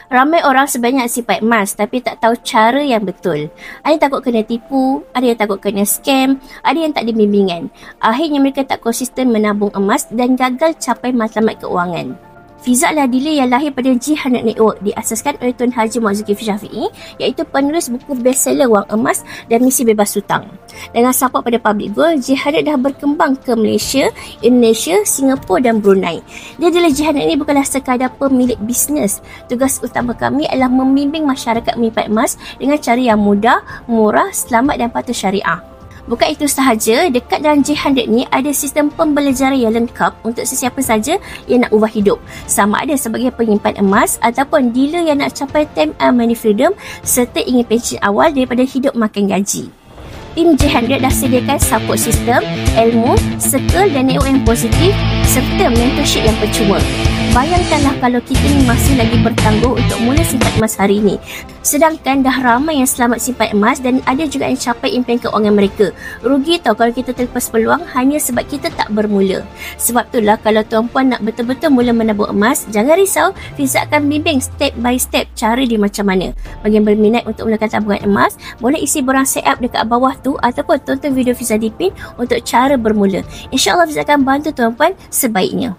Ramai orang sebenarnya nak simpan emas tapi tak tahu cara yang betul. Ada yang takut kena tipu, ada yang takut kena scam, ada yang tak ada bimbingan. Akhirnya mereka tak konsisten menabung emas dan gagal capai matlamat keuangan. Fiza Al-Adili yang lahir pada G100 Network diasaskan oleh Tun Haji Muhammad Zulkifli Syafiee, iaitu penulis buku bestseller Wang Emas dan Misi Bebas Hutang. Dengan support pada Public Gold, G100 dah berkembang ke Malaysia, Indonesia, Singapura dan Brunei. Dia adalah G100 ini bukanlah sekadar pemilik bisnes. Tugas utama kami adalah membimbing masyarakat menyimpan emas dengan cara yang mudah, murah, selamat dan patuh syariah. Bukan itu sahaja, dekat dalam G100 ni ada sistem pembelajaran yang lengkap untuk sesiapa saja yang nak ubah hidup. Sama ada sebagai penyimpan emas ataupun dealer yang nak capai time money freedom serta ingin pension awal daripada hidup makan gaji. Tim G100 dah sediakan support sistem, ilmu, circle dan network yang positif serta mentorship yang percuma. Bayangkanlah kalau kita ni masih lagi bertangguh untuk mula simpan emas hari ini. Sedangkan dah ramai yang selamat simpan emas dan ada juga yang capai impian keuangan mereka. Rugi tau kalau kita terlepas peluang hanya sebab kita tak bermula. Sebab itulah kalau tuan-puan nak betul-betul mula menabung emas, jangan risau, Fiza akan bimbing step by step cara dia macam mana. Bagi yang berminat untuk mulakan tabungan emas, boleh isi borang set up dekat bawah tu ataupun tonton video Fiza Dipin untuk cara bermula. InsyaAllah Fiza akan bantu tuan-puan sebaiknya.